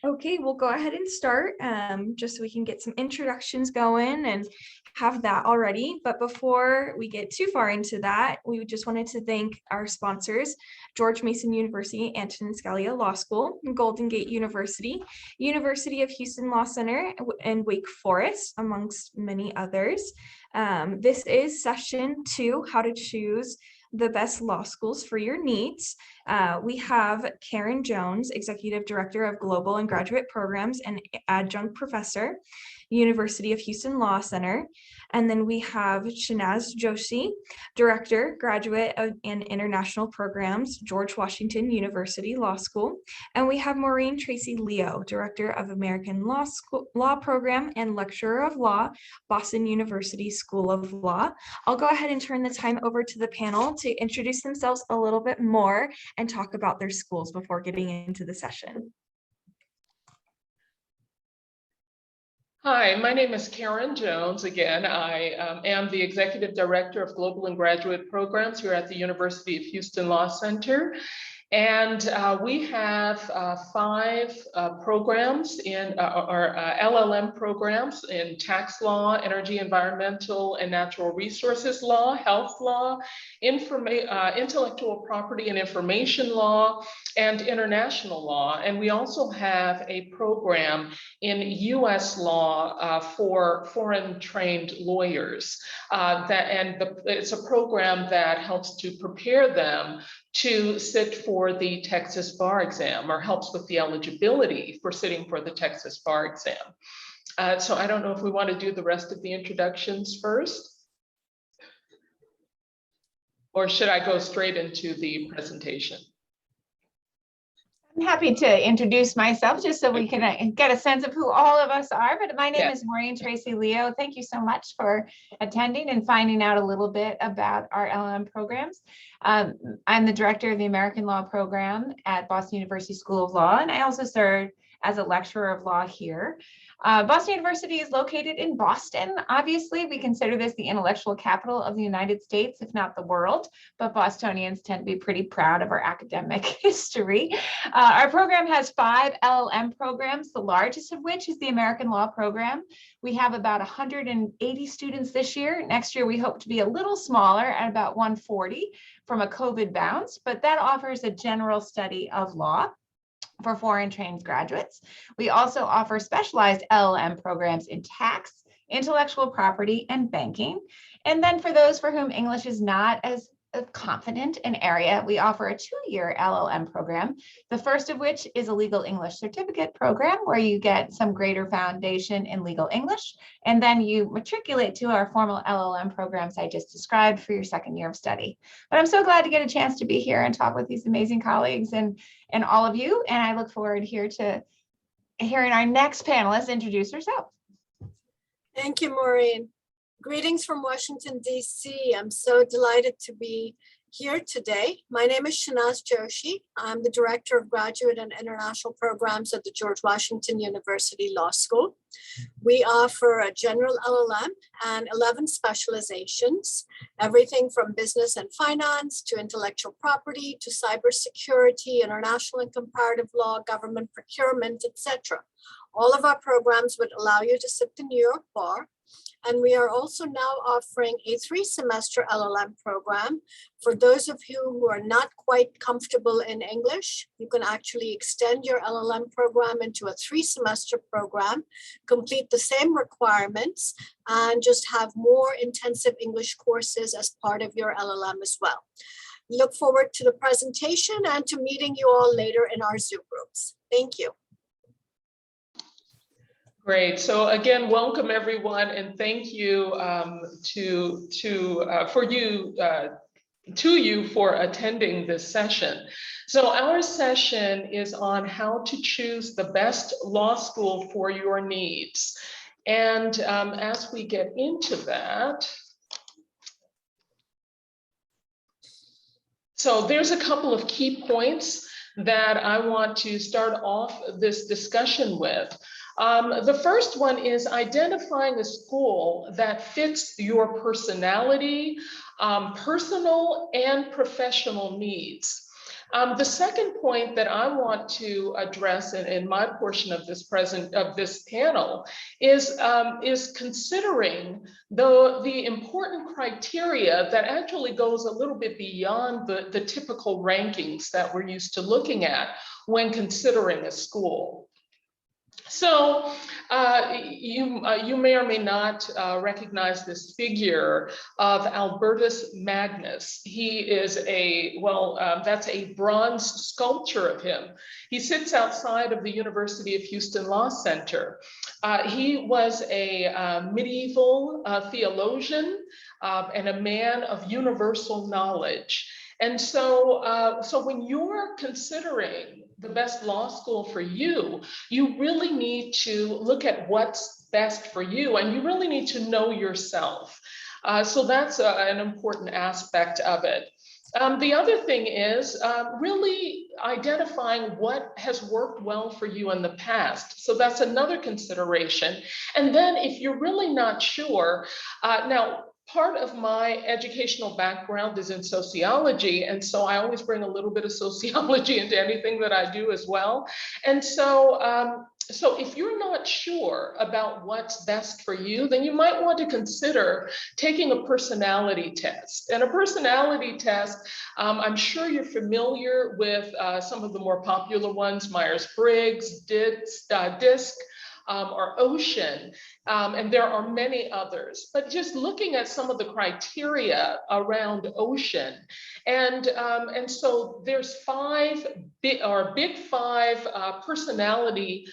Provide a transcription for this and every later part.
Okay, we'll go ahead and start just so we can get some introductions going and have that already. But before we get too far into that, we just wanted to thank our sponsors, George Mason University, Antonin Scalia Law School, Golden Gate University, University of Houston Law Center, and Wake Forest, amongst many others. This is session 2, how to choose the best law schools for your needs. We have Karen Jones, Executive Director of Global and Graduate Programs and Adjunct Professor, University of Houston Law Center. And then we have Shanaz Joshi, Director, Graduate and International Programs, George Washington University Law School. And we have Maureen Tracy Leo, Director of American Law Program and Lecturer of Law, Boston University School of Law. I'll go ahead and turn the time over to the panel to introduce themselves a little bit more and talk about their schools before getting into the session. Hi, my name is Karen Jones. Again, I am the Executive Director of Global and Graduate Programs here at the University of Houston Law Center. And we have 5 programs in our LLM programs in tax law, energy, environmental, and natural resources law, health law, intellectual property and information law, and international law. And we also have a program in US law for foreign trained lawyers. It's a program that helps to prepare them to sit for the Texas bar exam, or helps with the eligibility for sitting for the Texas bar exam. So I don't know if we want to do the rest of the introductions first, or should I go straight into the presentation? I'm happy to introduce myself just so we can get a sense of who all of us are. But my name is Maureen Tracy Leo. Thank you so much for attending and finding out a little bit about our LLM programs. I'm the director of the American Law Program at Boston University School of Law, and I also serve as a lecturer of law here. Boston University is located in Boston. Obviously, we consider this the intellectual capital of the United States, if not the world, but Bostonians tend to be pretty proud of our academic history. Our program has 5 LLM programs, the largest of which is the American Law Program. We have about 180 students this year. Next year, we hope to be a little smaller at about 140 from a COVID bounce, but that offers a general study of law for foreign trained graduates. We also offer specialized LLM programs in tax, intellectual property, and banking. And then for those for whom English is not as confident an area, we offer a 2-year LLM program, the first of which is a legal English certificate program where you get some greater foundation in legal English, and then you matriculate to our formal LLM programs I just described for your 2nd year of study. But I'm so glad to get a chance to be here and talk with these amazing colleagues and all of you, and I look forward here to hearing our next panelist introduce herself. Thank you, Maureen. Greetings from Washington, D.C. I'm so delighted to be here today. My name is Shanaz Joshi. I'm the Director of Graduate and International Programs at the George Washington University Law School. We offer a general LLM and 11 specializations, everything from business and finance to intellectual property to cybersecurity, international and comparative law, government procurement, etc. All of our programs would allow you to sit the New York bar. And we are also now offering a 3-semester LLM program. For those of you who are not quite comfortable in English, you can actually extend your LLM program into a 3-semester program, complete the same requirements, and just have more intensive English courses as part of your LLM as well. Look forward to the presentation and to meeting you all later in our Zoom groups. Thank you. Great. So again, welcome everyone, and thank you to you for attending this session. So our session is on how to choose the best law school for your needs. And as we get into that, so there's a couple of key points that I want to start off this discussion with. The first one is identifying a school that fits your personality, personal and professional needs. The second point that I want to address in my portion of this panel is considering the important criteria that actually goes a little bit beyond the typical rankings that we're used to looking at when considering a school. So you may or may not recognize this figure of Albertus Magnus. He is that's a bronze sculpture of him. He sits outside of the University of Houston Law Center. He was a medieval theologian and a man of universal knowledge. And so, when you're considering the best law school for you, you really need to look at what's best for you, and you really need to know yourself. So that's an important aspect of it. The other thing is really identifying what has worked well for you in the past. So that's another consideration. And then if you're really not sure, now, part of my educational background is in sociology, and so I always bring a little bit of sociology into anything that I do as well. And so, so if you're not sure about what's best for you, then you might want to consider taking a personality test. And a personality test, I'm sure you're familiar with some of the more popular ones, Myers-Briggs, DISC, or Ocean, and there are many others. But just looking at some of the criteria around Ocean, and so there's big five personality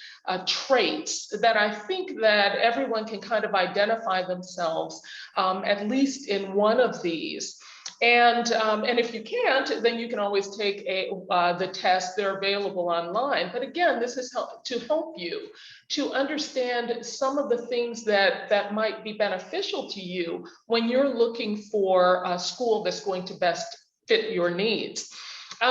traits that I think that everyone can kind of identify themselves at least in one of these. And if you can't, then you can always take the test. They're available online. But again, this is to help you to understand some of the things that might be beneficial to you when you're looking for a school that's going to best fit your needs.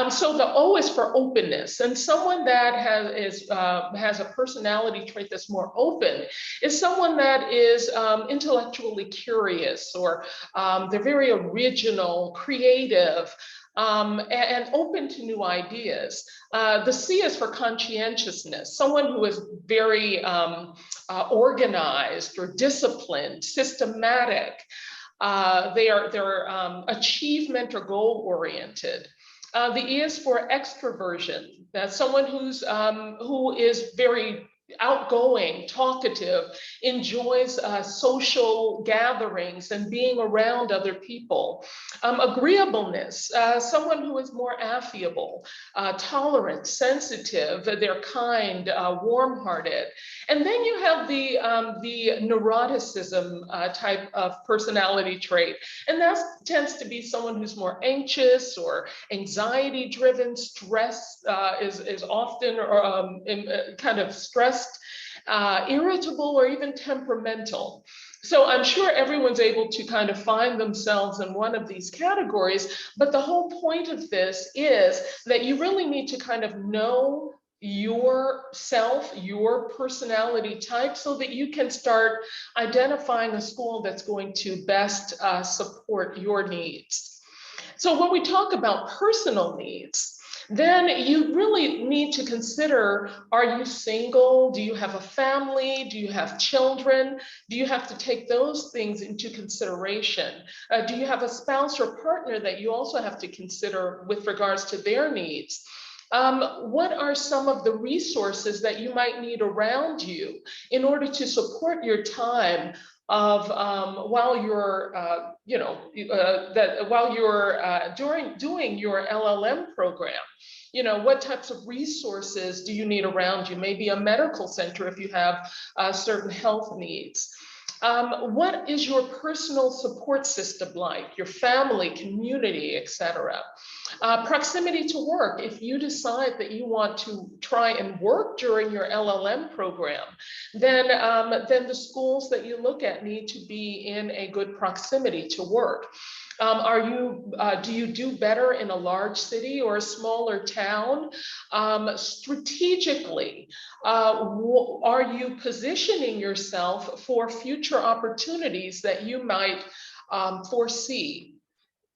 So the O is for openness, and someone that has a personality trait that's more open is someone that is intellectually curious, or they're very original, creative, and open to new ideas. The C is for conscientiousness, someone who is very organized or disciplined, systematic. They're achievement or goal oriented. The E is for extroversion. That's someone who is very outgoing, talkative, enjoys social gatherings and being around other people. Agreeableness, someone who is more affable, tolerant, sensitive, they're kind, warm-hearted. And then you have the neuroticism type of personality trait. And that tends to be someone who's more anxious or anxiety-driven. Stress is often kind of stressed, irritable, or even temperamental. So I'm sure everyone's able to kind of find themselves in one of these categories, but the whole point of this is that you really need to kind of know yourself, your personality type, so that you can start identifying a school that's going to best support your needs. So when we talk about personal needs, then you really need to consider, are you single? Do you have a family? Do you have children? Do you have to take those things into consideration? Do you have a spouse or partner that you also have to consider with regards to their needs? What are some of the resources that you might need around you in order to support your time of while you're doing your LLM program? You know, what types of resources do you need around you? Maybe a medical center if you have certain health needs. What is your personal support system like? Your family, community, etc. Proximity to work. If you decide that you want to try and work during your LLM program, then the schools that you look at need to be in a good proximity to work. Do you do better in a large city or a smaller town? Strategically, are you positioning yourself for future opportunities that you might foresee?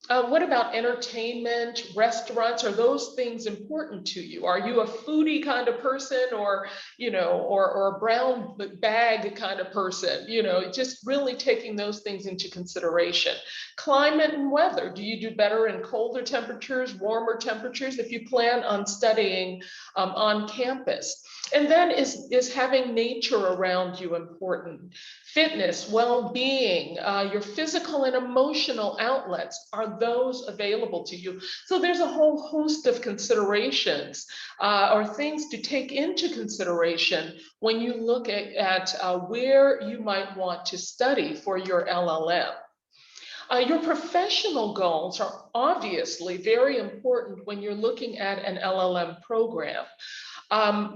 What about entertainment, restaurants? Are those things important to you? Are you a foodie kind of person, or, or a brown bag kind of person? Just really taking those things into consideration. Climate and weather. Do you do better in colder temperatures, warmer temperatures, if you plan on studying on campus? And then is having nature around you important? Fitness, well-being, your physical and emotional outlets, are those available to you? So there's a whole host of considerations or things to take into consideration when you look at where you might want to study for your LLM. Your professional goals are obviously very important when you're looking at an LLM program.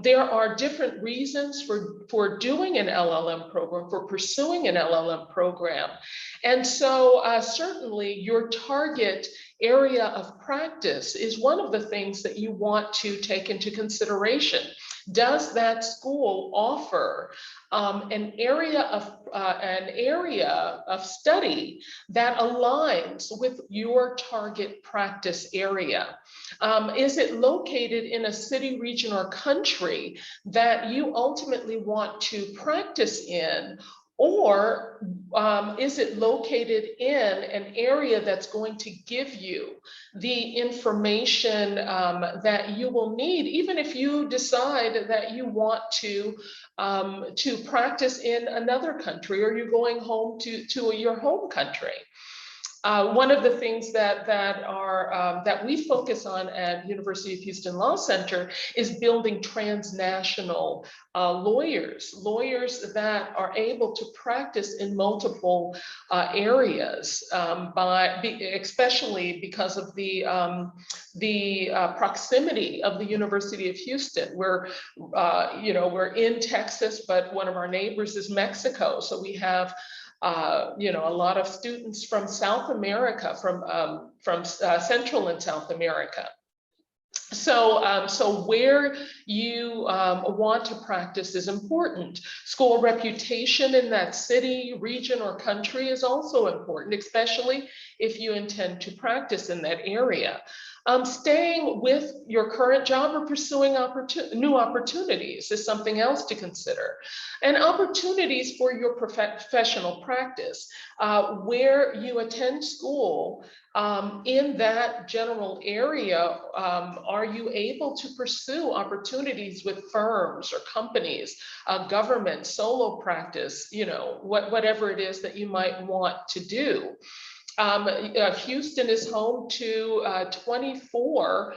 There are different reasons for doing an LLM program, for pursuing an LLM program. And so certainly your target area of practice is one of the things that you want to take into consideration. Does that school offer an area of study that aligns with your target practice area? Is it located in a city, region, or country that you ultimately want to practice in? Or is it located in an area that's going to give you the information that you will need, even if you decide that you want to practice in another country, or you're going home to your home country? One of the things that we focus on at University of Houston Law Center is building transnational lawyers that are able to practice in multiple areas, especially because of the proximity of the University of Houston. We're in Texas, but one of our neighbors is Mexico, so we have a lot of students from South America, from Central and South America. So where you want to practice is important. School reputation in that city, region, or country is also important, especially if you intend to practice in that area. Staying with your current job or pursuing new opportunities is something else to consider. And opportunities for your professional practice, where you attend school, in that general area, are you able to pursue opportunities with firms or companies, government, solo practice, whatever it is that you might want to do? Houston is home to 24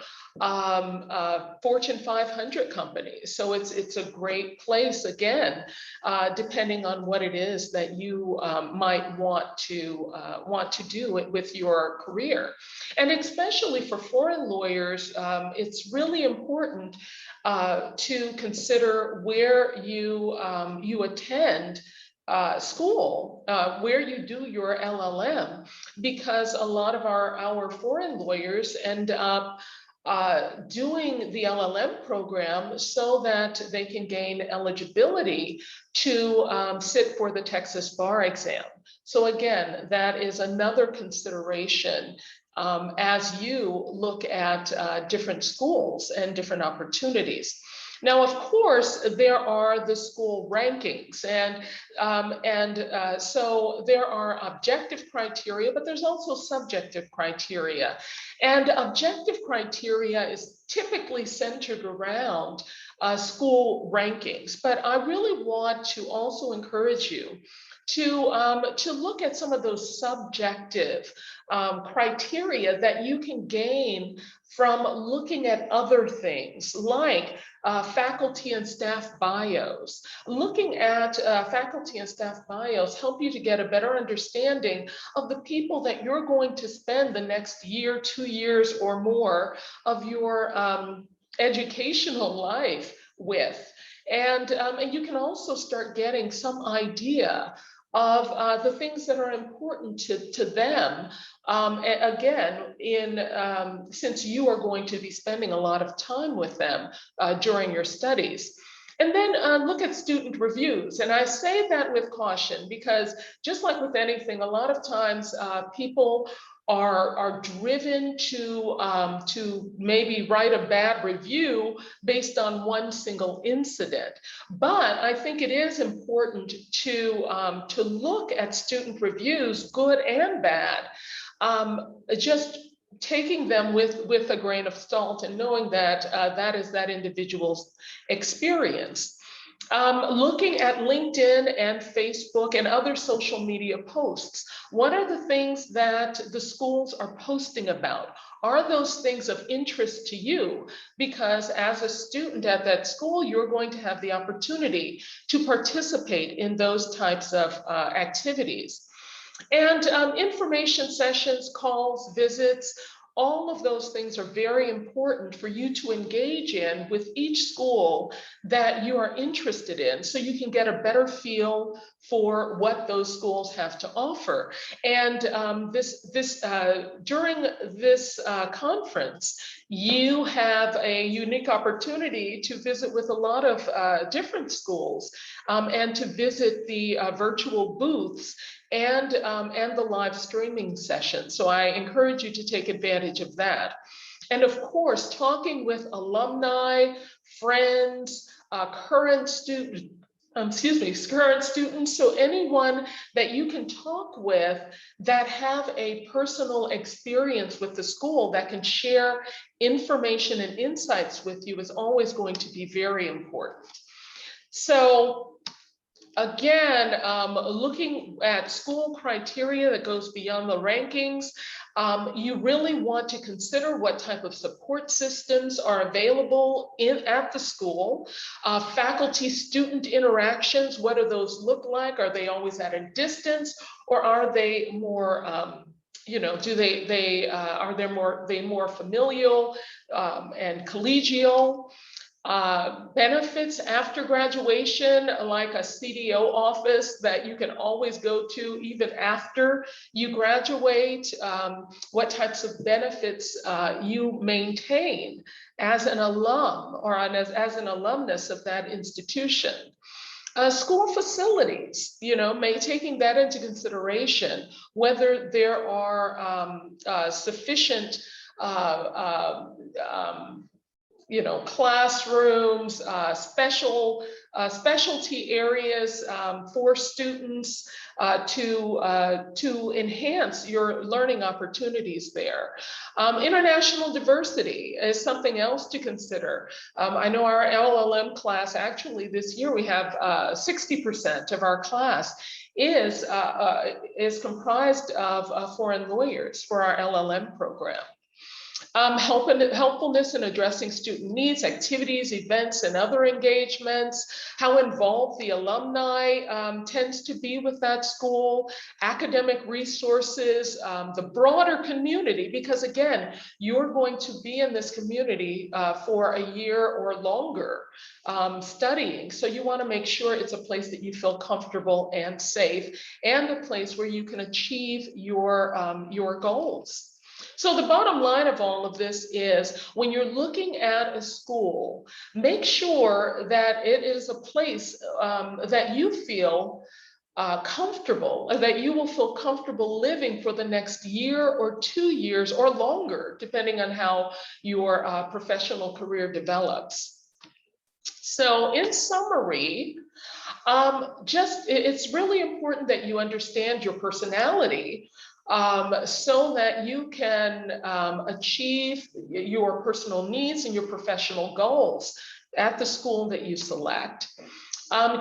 Fortune 500 companies. So it's a great place, again, depending on what it is that you might want to do with your career. And especially for foreign lawyers, it's really important to consider where you attend school, where you do your LLM, because a lot of our foreign lawyers end up doing the LLM program so that they can gain eligibility to sit for the Texas bar exam. So again, that is another consideration as you look at different schools and different opportunities. Now, of course, there are the school rankings, and so there are objective criteria, but there's also subjective criteria. And objective criteria is typically centered around school rankings, but I really want to also encourage you to look at some of those subjective criteria that you can gain from looking at other things like faculty and staff bios. Looking at faculty and staff bios help you to get a better understanding of the people that you're going to spend the next year, 2 years or more of your educational life with. And you can also start getting some idea of the things that are important to them. Again, since you are going to be spending a lot of time with them during your studies. And then look at student reviews. And I say that with caution because just like with anything, a lot of times people are driven to maybe write a bad review based on one single incident. But I think it is important to look at student reviews, good and bad, just taking them with a grain of salt and knowing that that is that individual's experience. Looking at LinkedIn and Facebook and other social media posts, what are the things that the schools are posting about? Are those things of interest to you? Because as a student at that school, you're going to have the opportunity to participate in those types of activities. And information sessions, calls, visits, all of those things are very important for you to engage in with each school that you are interested in, so you can get a better feel for what those schools have to offer. And during this conference, you have a unique opportunity to visit with a lot of different schools and to visit the virtual booths and the live streaming session. So I encourage you to take advantage of that. And of course, talking with alumni, friends, current students. So anyone that you can talk with that have a personal experience with the school that can share information and insights with you is always going to be very important. So again, looking at school criteria that goes beyond the rankings, you really want to consider what type of support systems are available at the school. Faculty-student interactions, what do those look like? Are they always at a distance, or are they more are they more familial and collegial? Benefits after graduation, like a CDO office that you can always go to even after you graduate, what types of benefits you maintain as an alum or as an alumnus of that institution. School facilities, taking that into consideration, whether there are sufficient classrooms, specialty areas for students to enhance your learning opportunities there. International diversity is something else to consider. I know our LLM class, actually this year we have 60% of our class is comprised of foreign lawyers for our LLM program. Helpfulness in addressing student needs, activities, events, and other engagements, how involved the alumni tends to be with that school, academic resources, the broader community, because again, you're going to be in this community for a year or longer studying. So you want to make sure it's a place that you feel comfortable and safe, and a place where you can achieve your goals. So the bottom line of all of this is, when you're looking at a school, make sure that it is a place that you feel comfortable, that you will feel comfortable living for the next year or 2 years or longer, depending on how your professional career develops. So in summary, it's really important that you understand your personality so that you can achieve your personal needs and your professional goals at the school that you select.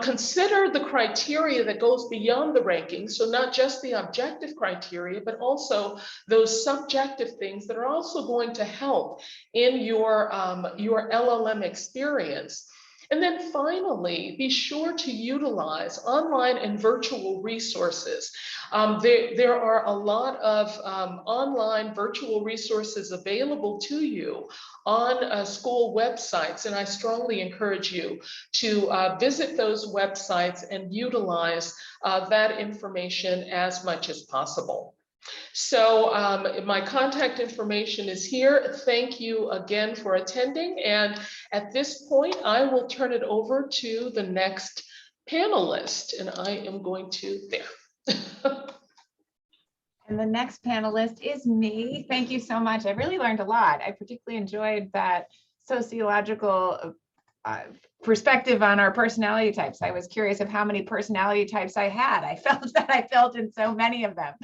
Consider the criteria that goes beyond the rankings, so not just the objective criteria, but also those subjective things that are also going to help in your LLM experience. And then finally, be sure to utilize online and virtual resources. There are a lot of online virtual resources available to you on school websites, and I strongly encourage you to visit those websites and utilize that information as much as possible. So my contact information is here. Thank you again for attending. And at this point, I will turn it over to the next panelist. And I am going to, there. And the next panelist is me. Thank you so much. I really learned a lot. I particularly enjoyed that sociological perspective on our personality types. I was curious of how many personality types I had. I felt that I felt in so many of them,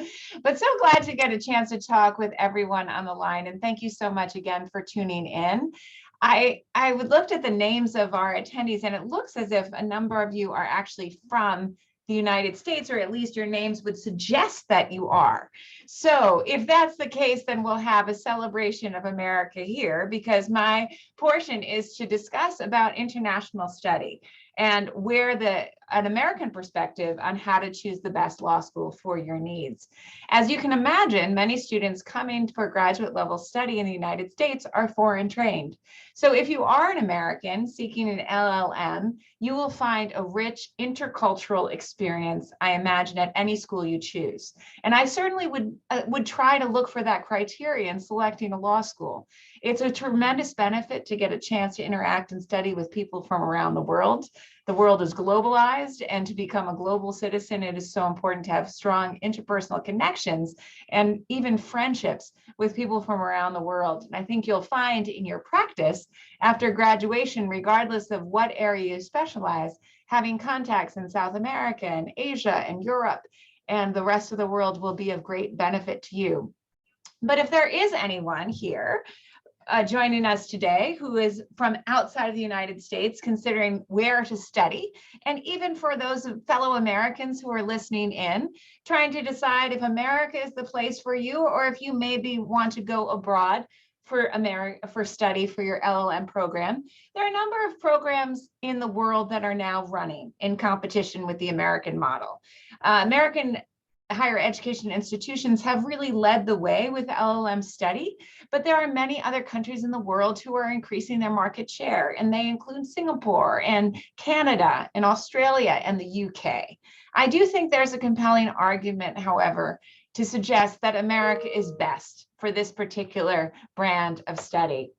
but so glad to get a chance to talk with everyone on the line. And thank you so much again for tuning in. I looked at the names of our attendees, and it looks as if a number of you are actually from the United States, or at least your names would suggest that you are. So if that's the case, then we'll have a celebration of America here, because my portion is to discuss about international study and where an American perspective on how to choose the best law school for your needs. As you can imagine, many students coming for graduate level study in the United States are foreign trained. So if you are an American seeking an LLM, you will find a rich intercultural experience, I imagine, at any school you choose. And I certainly would try to look for that criteria in selecting a law school. It's a tremendous benefit to get a chance to interact and study with people from around the world. The world is globalized, and to become a global citizen, it is so important to have strong interpersonal connections and even friendships with people from around the world. And I think you'll find in your practice after graduation, regardless of what area you specialize, having contacts in South America and Asia and Europe and the rest of the world will be of great benefit to you. But if there is anyone here joining us today who is from outside of the United States, considering where to study, and even for those fellow Americans who are listening in, trying to decide if America is the place for you, or if you maybe want to go abroad for study for your LLM program. There are a number of programs in the world that are now running in competition with the American model. American higher education institutions have really led the way with LLM study, but there are many other countries in the world who are increasing their market share, and they include Singapore and Canada and Australia and the UK. I do think there's a compelling argument, however, to suggest that America is best for this particular brand of study.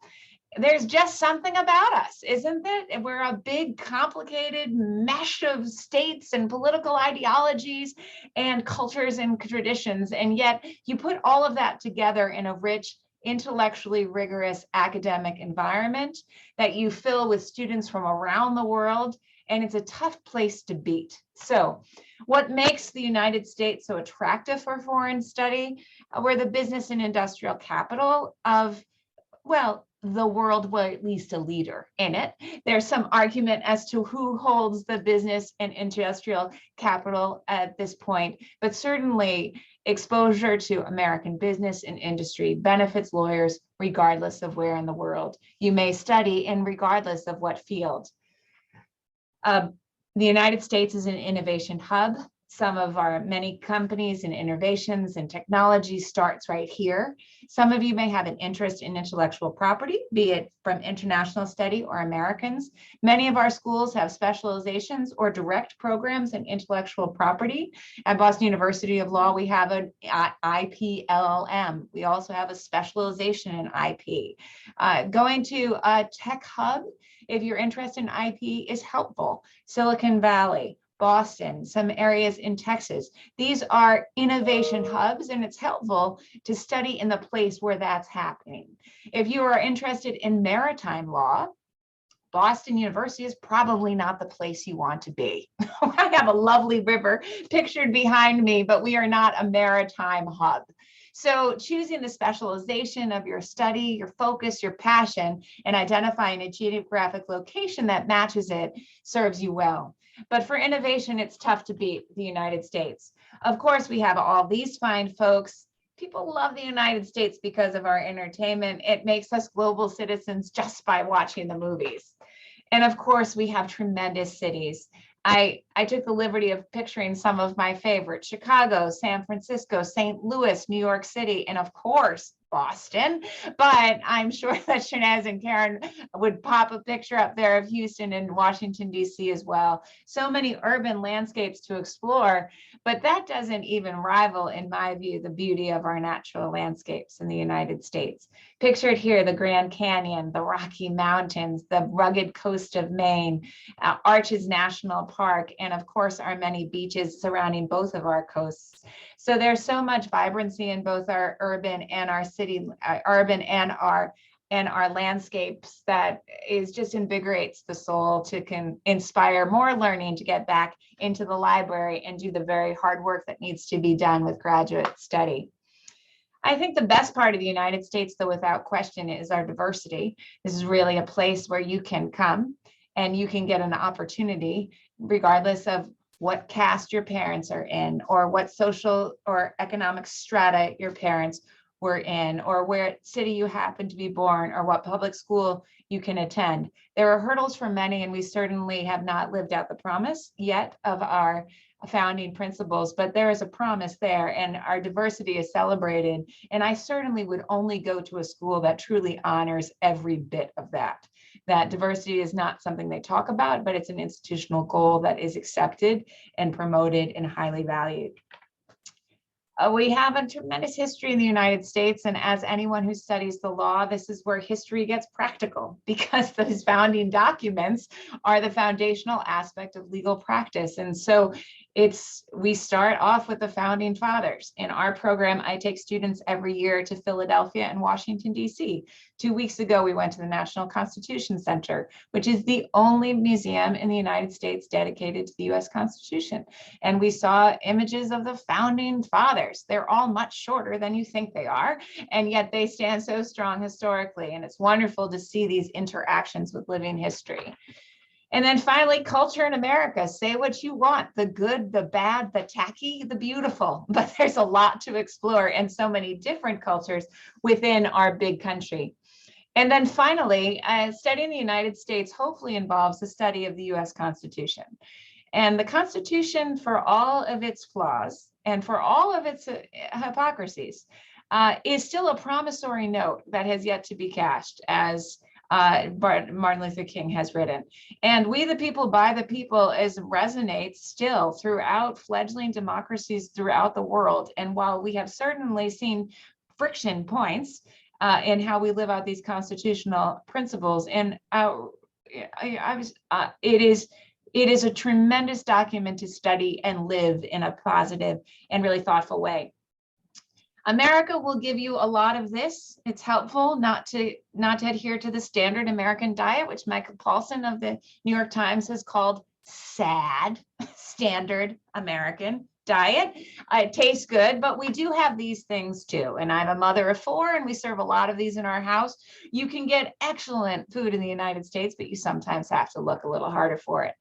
There's just something about us, isn't it? We're a big, complicated mesh of states and political ideologies and cultures and traditions. And yet you put all of that together in a rich, intellectually rigorous academic environment that you fill with students from around the world. And it's a tough place to beat. So what makes the United States so attractive for foreign study? We're the business and industrial capital of, well, the world, well, at least a leader in it. There's some argument as to who holds the business and industrial capital at this point, but certainly exposure to American business and industry benefits lawyers regardless of where in the world you may study and regardless of what field. The United States is an innovation hub. Some of our many companies and innovations and technology starts right here. Some of you may have an interest in intellectual property, be it from international study or Americans. Many of our schools have specializations or direct programs in intellectual property. At Boston University of Law, we have an IP LLM. We also have a specialization in IP. Going to a tech hub, if you're interested in IP, is helpful. Silicon Valley, Boston, some areas in Texas. These are innovation hubs, and it's helpful to study in the place where that's happening. If you are interested in maritime law, Boston University is probably not the place you want to be. I have a lovely river pictured behind me, but we are not a maritime hub. So choosing the specialization of your study, your focus, your passion, and identifying a geographic location that matches it serves you well. But for innovation, it's tough to beat the United States. Of course, we have all these fine folks. People love the United States because of our entertainment. It makes us global citizens just by watching the movies. And of course, we have tremendous cities. I took the liberty of picturing some of my favorites: Chicago, San Francisco, St. Louis, New York City, and of course, Boston, but I'm sure that Shanaz and Karen would pop a picture up there of Houston and Washington, D.C. as well. So many urban landscapes to explore, but that doesn't even rival, in my view, the beauty of our natural landscapes in the United States. Pictured here, the Grand Canyon, the Rocky Mountains, the rugged coast of Maine, Arches National Park, and of course, our many beaches surrounding both of our coasts. So there's so much vibrancy in both our urban and our city, and our landscapes that is just invigorates the soul to inspire more learning to get back into the library and do the very hard work that needs to be done with graduate study. I think the best part of the United States, though, without question, is our diversity. This is really a place where you can come and you can get an opportunity, regardless of what caste your parents are in, or what social or economic strata your parents were in, or where city you happen to be born, or what public school you can attend. There are hurdles for many, and we certainly have not lived out the promise yet of our founding principles, but there is a promise there, and our diversity is celebrated. And I certainly would only go to a school that truly honors every bit of that. That diversity is not something they talk about, but it's an institutional goal that is accepted and promoted and highly valued. We have a tremendous history in the United States, and as anyone who studies the law, this is where history gets practical, because those founding documents are the foundational aspect of legal practice. And so we start off with the founding fathers. In our program, I take students every year to Philadelphia and Washington, D.C. 2 weeks ago, we went to the National Constitution Center, which is the only museum in the United States dedicated to the U.S. Constitution. And we saw images of the founding fathers. They're all much shorter than you think they are, and yet they stand so strong historically. And it's wonderful to see these interactions with living history. And then finally, culture in America. Say what you want, the good, the bad, the tacky, the beautiful, but there's a lot to explore and so many different cultures within our big country. And then finally, studying the United States hopefully involves the study of the US Constitution. And the Constitution, for all of its flaws and for all of its hypocrisies, is still a promissory note that has yet to be cashed, as Martin Luther King has written. And we the people by the people is resonates still throughout fledgling democracies throughout the world. And while we have certainly seen friction points in how we live out these constitutional principles, and it is a tremendous document to study and live in a positive and really thoughtful way. America will give you a lot of this. It's helpful not to adhere to the standard American diet, which Michael Paulson of the New York Times has called sad standard American diet. It tastes good, but we do have these things too. And I'm a mother of 4, and we serve a lot of these in our house. You can get excellent food in the United States, but you sometimes have to look a little harder for it.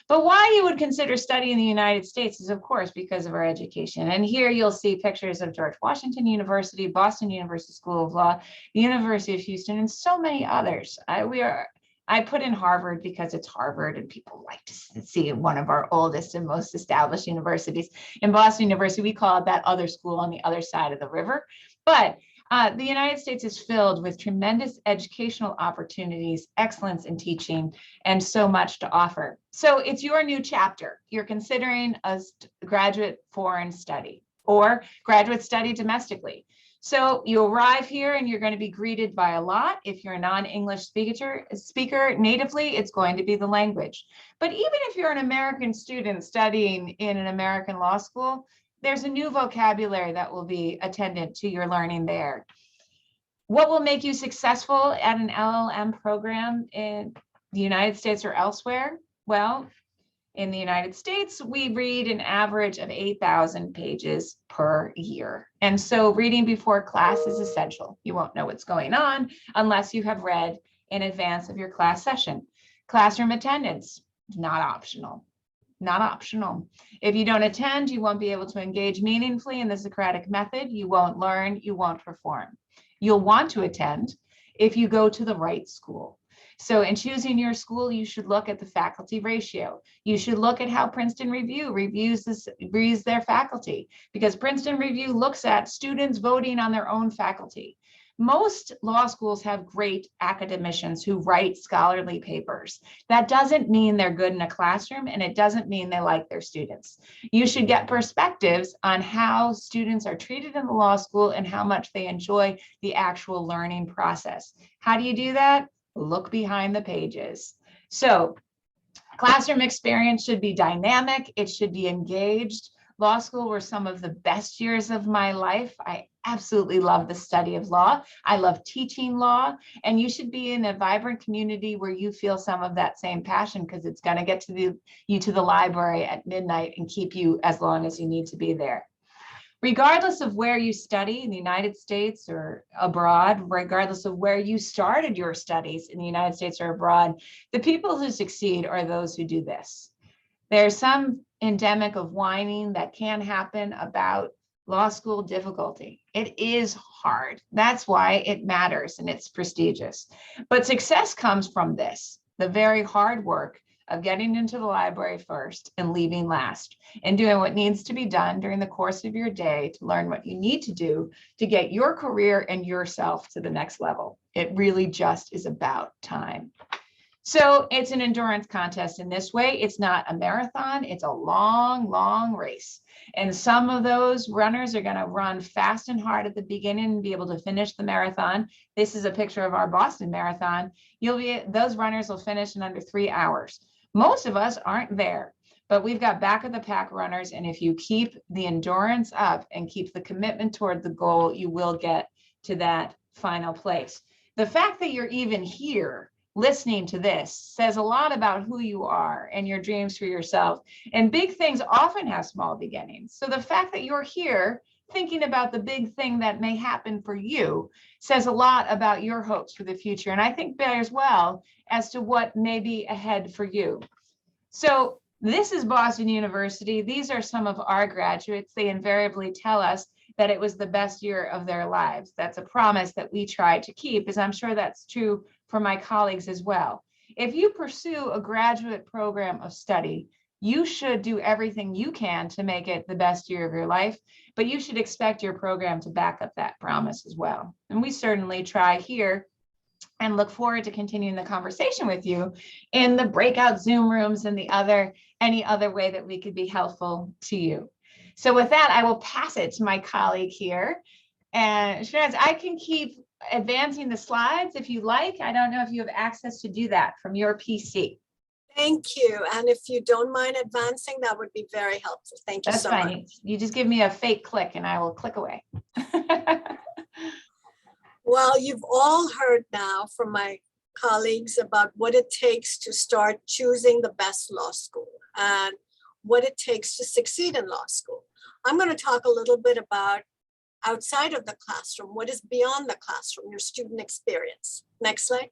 But why you would consider studying the United States is, of course, because of our education. And here you'll see pictures of George Washington University, Boston University School of Law, the University of Houston, and so many others. I put in Harvard because it's Harvard and people like to see one of our oldest and most established universities. In Boston University, we call it that other school on the other side of the river. But the United States is filled with tremendous educational opportunities, excellence in teaching, and so much to offer. So it's your new chapter. You're considering a graduate foreign study or graduate study domestically. So you arrive here and you're going to be greeted by a lot. If you're a non-English speaker natively, it's going to be the language. But even if you're an American student studying in an American law school, there's a new vocabulary that will be attendant to your learning there. What will make you successful at an LLM program in the United States or elsewhere? Well, in the United States, we read an average of 8,000 pages per year. And so reading before class is essential. You won't know what's going on unless you have read in advance of your class session. Classroom attendance, not optional. Not optional. If you don't attend, you won't be able to engage meaningfully in the Socratic method. You won't learn, you won't perform. You'll want to attend if you go to the right school. So in choosing your school, you should look at the faculty ratio. You should look at how Princeton Review reviews their faculty, because Princeton Review looks at students voting on their own faculty. Most law schools have great academicians who write scholarly papers. That doesn't mean they're good in a classroom, and it doesn't mean they like their students. You should get perspectives on how students are treated in the law school and how much they enjoy the actual learning process. How do you do that? Look behind the pages. So classroom experience should be dynamic. It should be engaged. Law school were some of the best years of my life. I absolutely love the study of law. I love teaching law, and you should be in a vibrant community where you feel some of that same passion, because it's going to get you to the library at midnight and keep you as long as you need to be there. Regardless of where you study in the United States or abroad, regardless of where you started your studies in the United States or abroad, the people who succeed are those who do this. There's some endemic of whining that can happen about law school difficulty. It is hard. That's why it matters and it's prestigious. But success comes from this, the very hard work of getting into the library first and leaving last, and doing what needs to be done during the course of your day to learn what you need to do to get your career and yourself to the next level. It really just is about time. So it's an endurance contest in this way. It's not a marathon. It's a long, long race. And some of those runners are going to run fast and hard at the beginning and be able to finish the marathon. This is a picture of our Boston Marathon. Those runners will finish in under 3 hours. Most of us aren't there, but we've got back of the pack runners. And if you keep the endurance up and keep the commitment toward the goal, you will get to that final place. The fact that you're even here listening to this says a lot about who you are and your dreams for yourself. And big things often have small beginnings. So the fact that you're here thinking about the big thing that may happen for you says a lot about your hopes for the future. And I think bears well as to what may be ahead for you. So this is Boston University. These are some of our graduates. They invariably tell us that it was the best year of their lives. That's a promise that we try to keep, as I'm sure that's true for my colleagues as well. If you pursue a graduate program of study, you should do everything you can to make it the best year of your life, but you should expect your program to back up that promise as well. And we certainly try here, and look forward to continuing the conversation with you in the breakout Zoom rooms and any other way that we could be helpful to you. So with that, I will pass it to my colleague here. And Shanaz, I can keep advancing the slides if you like. I don't know if you have access to do that from your PC. Thank you. And if you don't mind advancing, that would be very helpful. Thank you so much. You just give me a fake click and I will click away. Well, you've all heard now from my colleagues about what it takes to start choosing the best law school and what it takes to succeed in law school. I'm going to talk a little bit about outside of the classroom, what is beyond the classroom, your student experience. Next slide.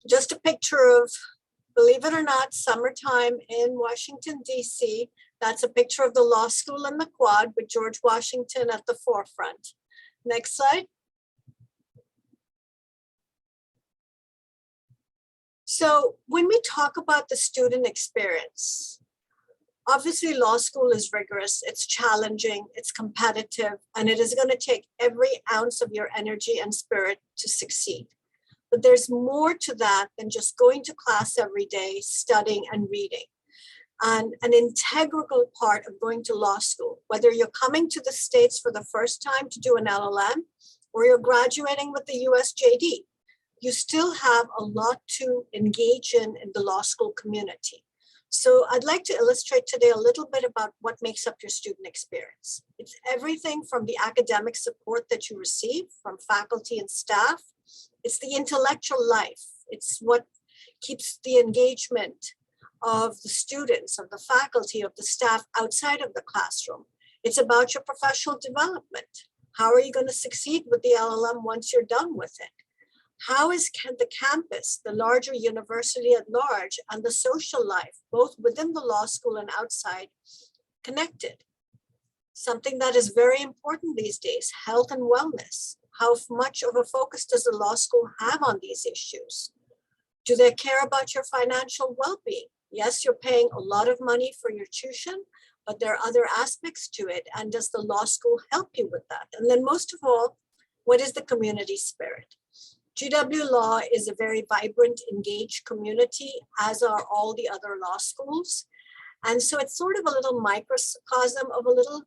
Just a picture of, believe it or not, summertime in Washington, D.C. That's a picture of the law school in the quad with George Washington at the forefront. Next slide. So when we talk about the student experience, obviously law school is rigorous, it's challenging, it's competitive, and it is going to take every ounce of your energy and spirit to succeed. But there's more to that than just going to class every day, studying and reading. And an integral part of going to law school, whether you're coming to the States for the first time to do an LLM, or you're graduating with the USJD, you still have a lot to engage in the law school community. So I'd like to illustrate today a little bit about what makes up your student experience. It's everything from the academic support that you receive from faculty and staff. It's the intellectual life. It's what keeps the engagement of the students, of the faculty, of the staff outside of the classroom. It's about your professional development. How are you going to succeed with the LLM once you're done with it? How is the campus, the larger university at large, and the social life, both within the law school and outside, connected? Something that is very important these days, health and wellness. How much of a focus does the law school have on these issues? Do they care about your financial well-being? Yes, you're paying a lot of money for your tuition, but there are other aspects to it. And does the law school help you with that? And then most of all, what is the community spirit? GW Law is a very vibrant, engaged community, as are all the other law schools. And so it's sort of a little microcosm of a little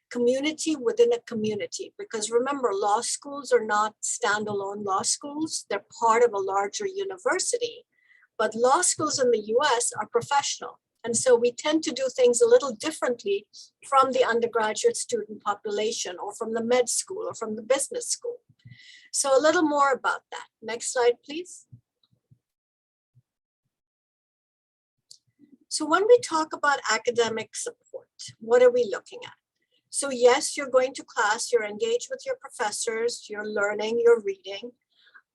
community within a community, because remember, law schools are not standalone law schools. They're part of a larger university, but law schools in the US are professional. And so we tend to do things a little differently from the undergraduate student population, or from the med school, or from the business school. So a little more about that. Next slide, please. So when we talk about academic support, what are we looking at? So yes, you're going to class, you're engaged with your professors, you're learning, you're reading,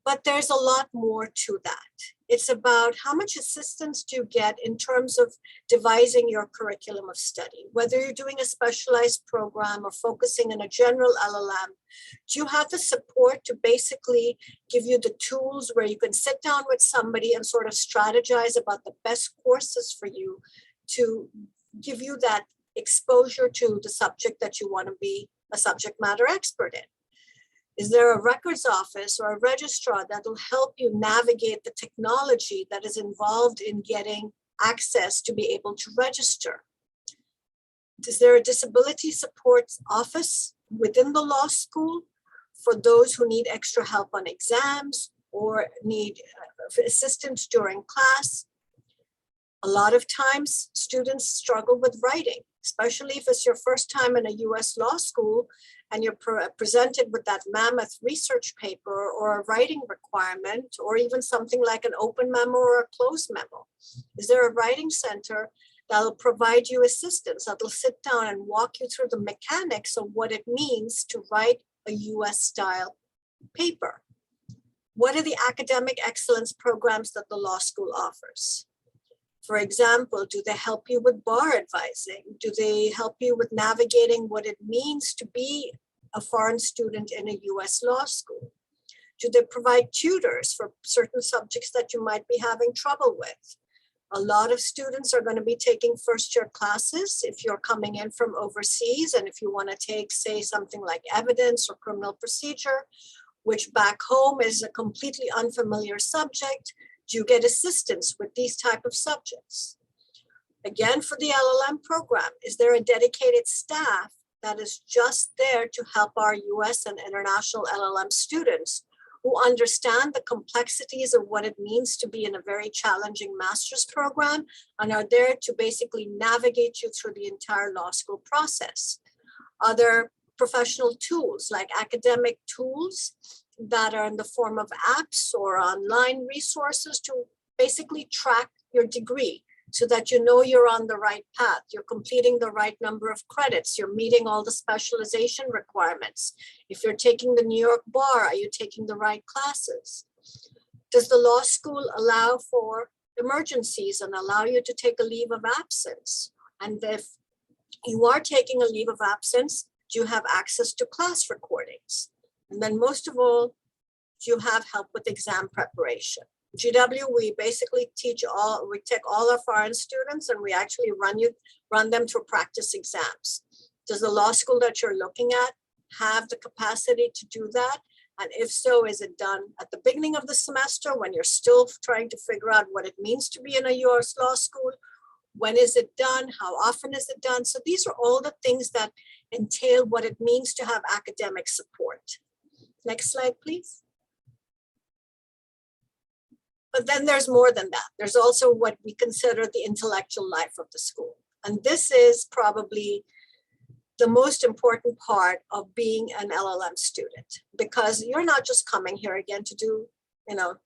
but there's a lot more to that. It's about how much assistance do you get in terms of devising your curriculum of study, whether you're doing a specialized program or focusing on a general LLM. Do you have the support to basically give you the tools where you can sit down with somebody and sort of strategize about the best courses for you to give you that exposure to the subject that you want to be a subject matter expert in? Is there a records office or a registrar that will help you navigate the technology that is involved in getting access to be able to register? Is there a disability support office within the law school for those who need extra help on exams or need assistance during class? A lot of times students struggle with writing, especially if it's your first time in a US law school and you're presented with that mammoth research paper or a writing requirement, or even something like an open memo or a closed memo. Is there a writing center that'll provide you assistance, that'll sit down and walk you through the mechanics of what it means to write a US style paper? What are the academic excellence programs that the law school offers? For example, do they help you with bar advising? Do they help you with navigating what it means to be a foreign student in a US law school? Do they provide tutors for certain subjects that you might be having trouble with? A lot of students are going to be taking first-year classes if you're coming in from overseas, and if you want to take, say, something like evidence or criminal procedure, which back home is a completely unfamiliar subject. Do you get assistance with these type of subjects? Again, for the LLM program, is there a dedicated staff that is just there to help our US and international LLM students who understand the complexities of what it means to be in a very challenging master's program and are there to basically navigate you through the entire law school process? Other professional tools like academic tools that are in the form of apps or online resources to basically track your degree so that you know you're on the right path, you're completing the right number of credits, you're meeting all the specialization requirements. If you're taking the New York bar, are you taking the right classes? Does the law school allow for emergencies and allow you to take a leave of absence? And if you are taking a leave of absence, do you have access to class recordings? And then most of all, do you have help with exam preparation? GW, we basically take all our foreign students and we actually run them through practice exams. Does the law school that you're looking at have the capacity to do that? And if so, is it done at the beginning of the semester when you're still trying to figure out what it means to be in a US law school? When is it done? How often is it done? So these are all the things that entail what it means to have academic support. Next slide, please. But then there's more than that. There's also what we consider the intellectual life of the school. And this is probably the most important part of being an LLM student, because you're not just coming here again to do,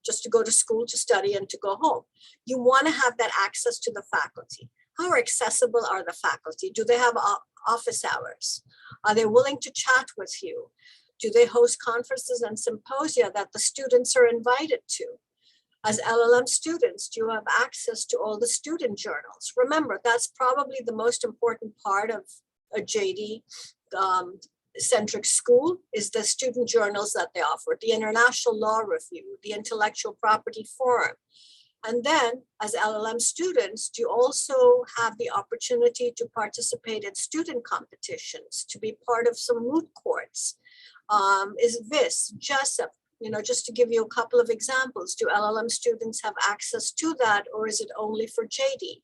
just to go to school, to study and to go home. You want to have that access to the faculty. How accessible are the faculty? Do they have office hours? Are they willing to chat with you? Do they host conferences and symposia that the students are invited to? As LLM students, do you have access to all the student journals? Remember, that's probably the most important part of a JD centric school is the student journals that they offer, the International Law Review, the Intellectual Property Forum. And then as LLM students, you also have the opportunity to participate in student competitions, to be part of some moot courts. Is this, JESSIP, just to give you a couple of examples, do LLM students have access to that, or is it only for JD?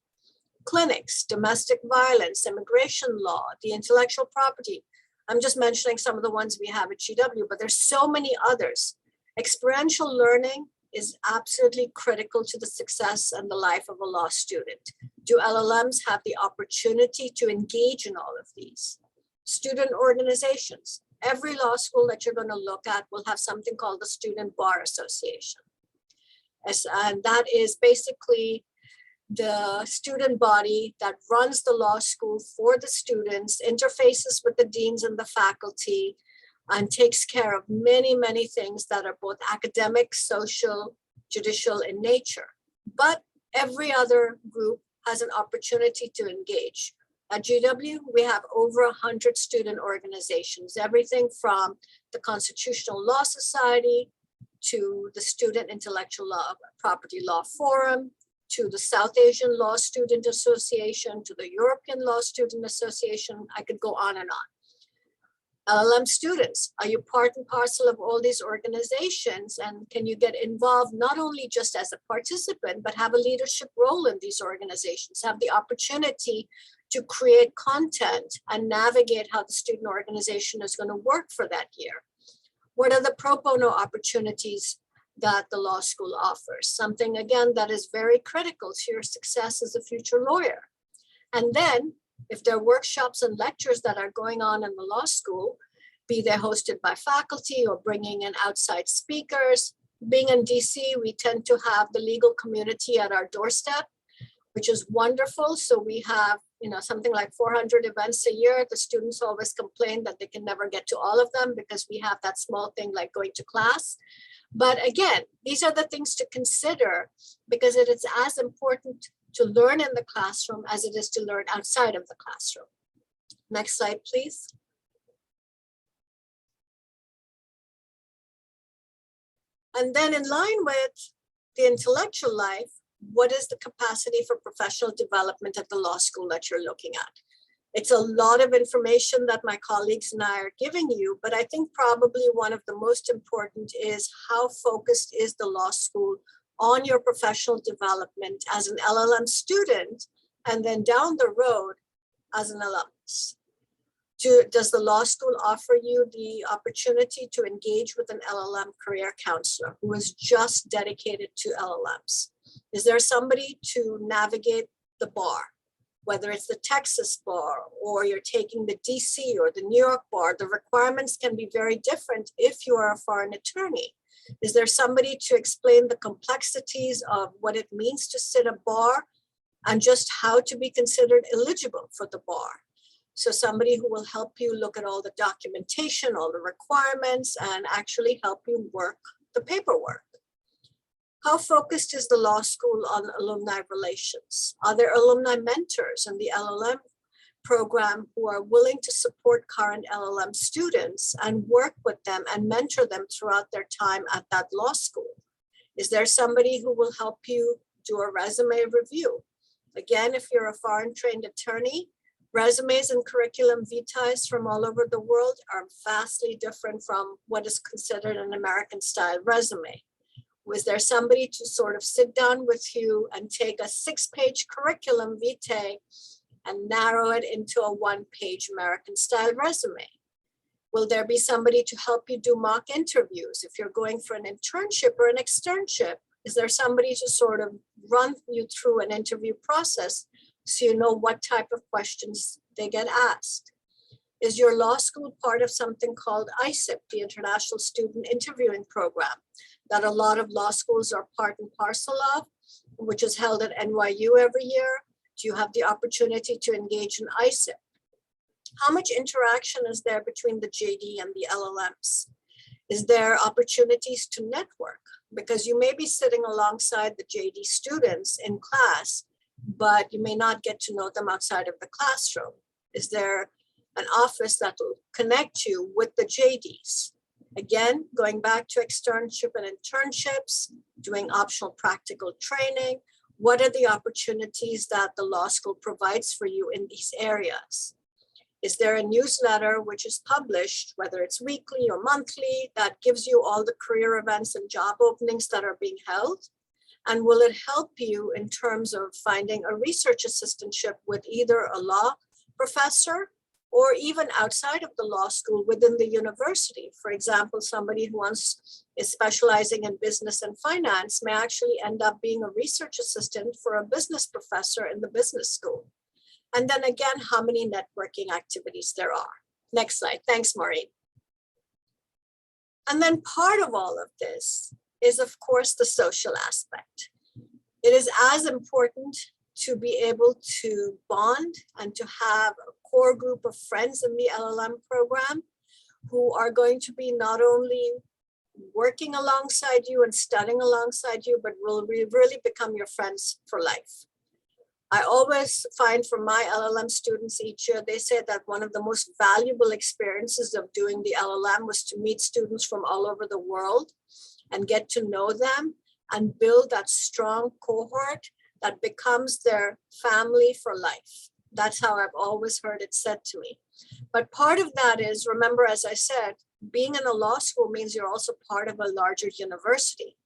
Clinics, domestic violence, immigration law, the intellectual property. I'm just mentioning some of the ones we have at GW, but there's so many others. Experiential learning is absolutely critical to the success and the life of a law student. Do LLMs have the opportunity to engage in all of these? Student organizations. Every law school that you're going to look at will have something called the Student Bar Association. And that is basically the student body that runs the law school for the students, interfaces with the deans and the faculty, and takes care of many, many things that are both academic, social, judicial in nature. But every other group has an opportunity to engage. At GW, we have over 100 student organizations, everything from the Constitutional Law Society to the Student Intellectual Property Law Forum, to the South Asian Law Student Association, to the European Law Student Association. I could go on and on. LLM students, are you part and parcel of all these organizations? And can you get involved not only just as a participant, but have a leadership role in these organizations, have the opportunity to create content and navigate how the student organization is going to work for that year? What are the pro bono opportunities that the law school offers? Something, again, that is very critical to your success as a future lawyer. And then, if there are workshops and lectures that are going on in the law school, be they hosted by faculty or bringing in outside speakers. Being in DC, we tend to have the legal community at our doorstep, which is wonderful. So we have, something like 400 events a year. The students always complain that they can never get to all of them because we have that small thing like going to class. But again, these are the things to consider because it is as important to learn in the classroom as it is to learn outside of the classroom. Next slide, please. And then in line with the intellectual life, what is the capacity for professional development at the law school that you're looking at? It's a lot of information that my colleagues and I are giving you, but I think probably one of the most important is how focused is the law school on your professional development as an LLM student, and then down the road as an alumnus. Does the law school offer you the opportunity to engage with an LLM career counselor who is just dedicated to LLMs? Is there somebody to navigate the bar, whether it's the Texas bar or you're taking the DC or the New York bar? The requirements can be very different if you are a foreign attorney. Is there somebody to explain the complexities of what it means to sit a bar and just how to be considered eligible for the bar? So somebody who will help you look at all the documentation, all the requirements, and actually help you work the paperwork. How focused is the law school on alumni relations? Are there alumni mentors in the LLM program who are willing to support current LLM students and work with them and mentor them throughout their time at that law school? Is there somebody who will help you do a resume review? Again, if you're a foreign trained attorney, resumes and curriculum vitae from all over the world are vastly different from what is considered an American style resume. Was there somebody to sort of sit down with you and take a 6-page curriculum vitae and narrow it into a 1-page American style resume? Will there be somebody to help you do mock interviews? If you're going for an internship or an externship, is there somebody to sort of run you through an interview process so you know what type of questions they get asked? Is your law school part of something called ISIP, the International Student Interviewing Program, that a lot of law schools are part and parcel of, which is held at NYU every year? Do you have the opportunity to engage in ISIP? How much interaction is there between the JD and the LLMs? Is there opportunities to network? Because you may be sitting alongside the JD students in class, but you may not get to know them outside of the classroom. Is there an office that will connect you with the JDs. Again, going back to externship and internships, doing optional practical training, what are the opportunities that the law school provides for you in these areas? Is there a newsletter which is published, whether it's weekly or monthly, that gives you all the career events and job openings that are being held? And will it help you in terms of finding a research assistantship with either a law professor or even outside of the law school within the university? For example, somebody who is specializing in business and finance may actually end up being a research assistant for a business professor in the business school. And then again, how many networking activities there are. Next slide. Thanks, Maureen. And then part of all of this is, of course, the social aspect. It is as important to be able to bond and to have a core group of friends in the LLM program who are going to be not only working alongside you and studying alongside you, but will really become your friends for life. I always find from my LLM students each year, they say that one of the most valuable experiences of doing the LLM was to meet students from all over the world and get to know them and build that strong cohort that becomes their family for life. That's how I've always heard it said to me. But part of that is, remember, as I said, being in a law school means you're also part of a larger university.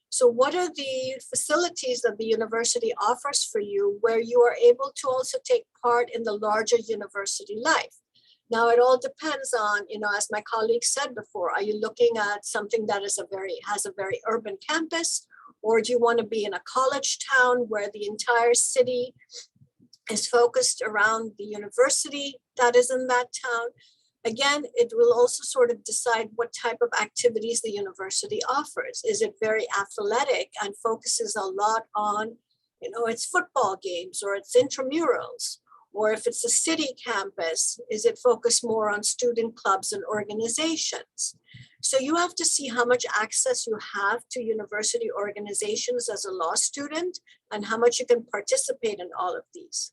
So what are the facilities that the university offers for you where you are able to also take part in the larger university life? Now, it all depends on, as my colleague said before, are you looking at something that has a very urban campus, or do you want to be in a college town where the entire city is focused around the university that is in that town? Again, it will also sort of decide what type of activities the university offers. Is it very athletic and focuses a lot on, its football games or its intramurals? Or if it's a city campus, is it focused more on student clubs and organizations? So you have to see how much access you have to university organizations as a law student and how much you can participate in all of these.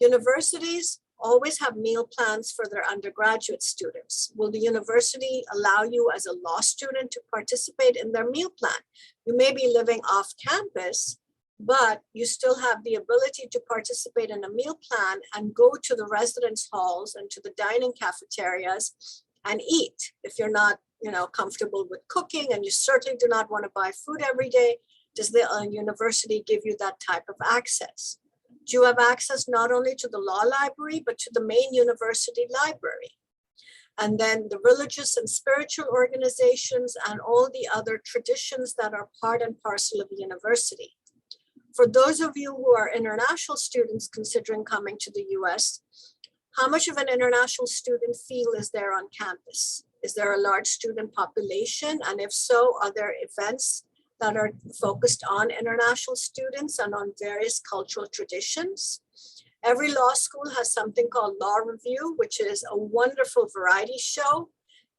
Universities always have meal plans for their undergraduate students. Will the university allow you as a law student to participate in their meal plan? You may be living off campus, but you still have the ability to participate in a meal plan and go to the residence halls and to the dining cafeterias and eat. If you're not, comfortable with cooking and you certainly do not want to buy food every day, does the university give you that type of access? Do you have access not only to the law library, but to the main university library? And then the religious and spiritual organizations and all the other traditions that are part and parcel of the university. For those of you who are international students considering coming to the US, how much of an international student feel is there on campus? Is there a large student population? And if so, are there events that are focused on international students and on various cultural traditions? Every law school has something called Law Review, which is a wonderful variety show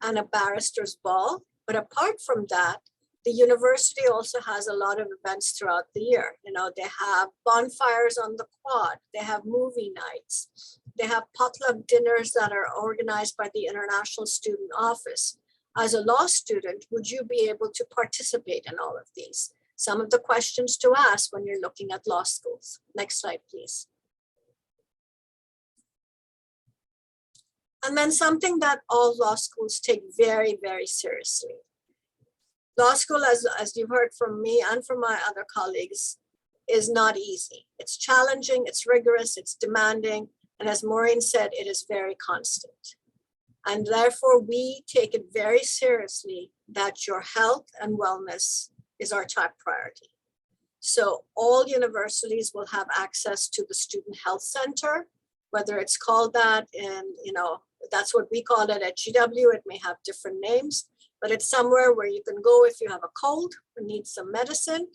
and a barrister's ball. But apart from that, the university also has a lot of events throughout the year. They have bonfires on the quad, they have movie nights, they have potluck dinners that are organized by the International Student Office. As a law student, would you be able to participate in all of these? Some of the questions to ask when you're looking at law schools. Next slide, please. And then something that all law schools take very, very seriously. Law school, as you've heard from me and from my other colleagues, is not easy. It's challenging, it's rigorous, it's demanding, and as Maureen said, it is very constant. And therefore, we take it very seriously that your health and wellness is our top priority. So all universities will have access to the Student Health Center, whether it's called that, and that's what we call it at GW. It may have different names, but it's somewhere where you can go if you have a cold or need some medicine,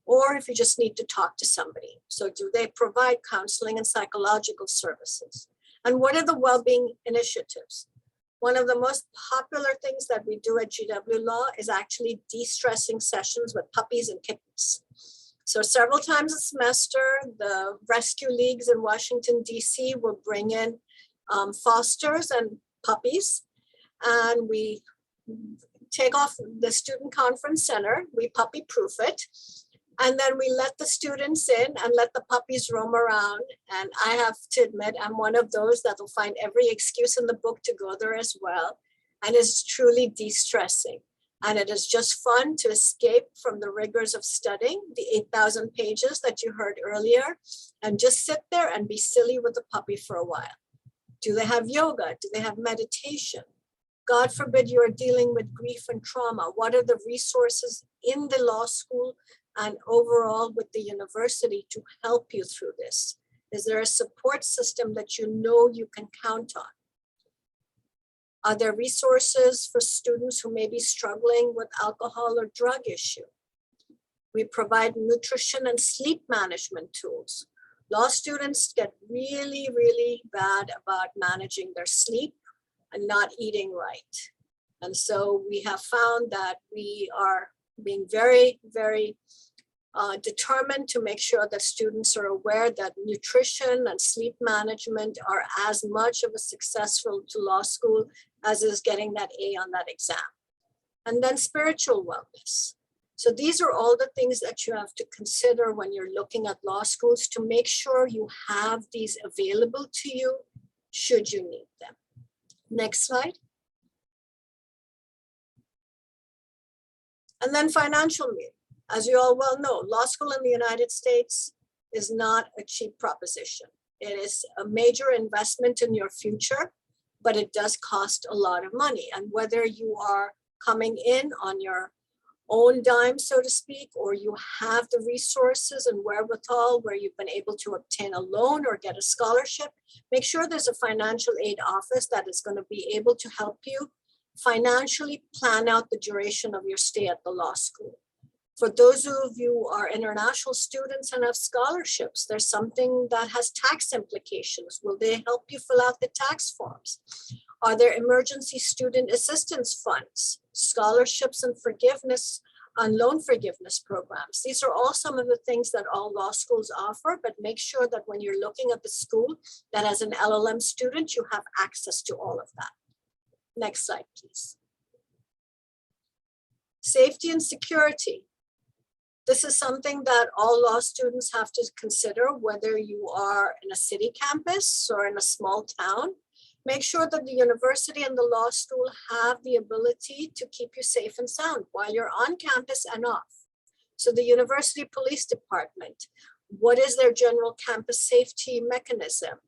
or if you just need to talk to somebody. So do they provide counseling and psychological services? And what are the well-being initiatives? One of the most popular things that we do at GW Law is actually de-stressing sessions with puppies and kittens. So several times a semester, the rescue leagues in Washington, DC will bring in fosters and puppies. And we take off the student conference center, we puppy proof it. And then we let the students in and let the puppies roam around. And I have to admit, I'm one of those that will find every excuse in the book to go there as well. And it's truly de-stressing. And it is just fun to escape from the rigors of studying the 8,000 pages that you heard earlier, and just sit there and be silly with the puppy for a while. Do they have yoga? Do they have meditation? God forbid you are dealing with grief and trauma. What are the resources in the law school and overall with the university to help you through this? Is there a support system that you know you can count on? Are there resources for students who may be struggling with alcohol or drug issue? We provide nutrition and sleep management tools. Law students get really, really bad about managing their sleep and not eating right. And so we have found that we are being very, very determined to make sure that students are aware that nutrition and sleep management are as much of a successful to law school as is getting that A on that exam. And then spiritual wellness. So these are all the things that you have to consider when you're looking at law schools to make sure you have these available to you should you need them. Next slide. And then financial need. As you all well know, law school in the United States is not a cheap proposition. It is a major investment in your future, but it does cost a lot of money. And whether you are coming in on your own dime, so to speak, or you have the resources and wherewithal where you've been able to obtain a loan or get a scholarship, make sure there's a financial aid office that is going to be able to help you financially plan out the duration of your stay at the law school. For those of you who are international students and have scholarships, there's something that has tax implications. Will they help you fill out the tax forms? Are there emergency student assistance funds, scholarships and forgiveness and loan forgiveness programs? These are all some of the things that all law schools offer, but make sure that when you're looking at the school, that as an LLM student, you have access to all of that. Next slide, please. Safety and security. This is something that all law students have to consider, whether you are in a city campus or in a small town. Make sure that the university and the law school have the ability to keep you safe and sound while you're on campus and off. So the university police department, what is their general campus safety mechanism?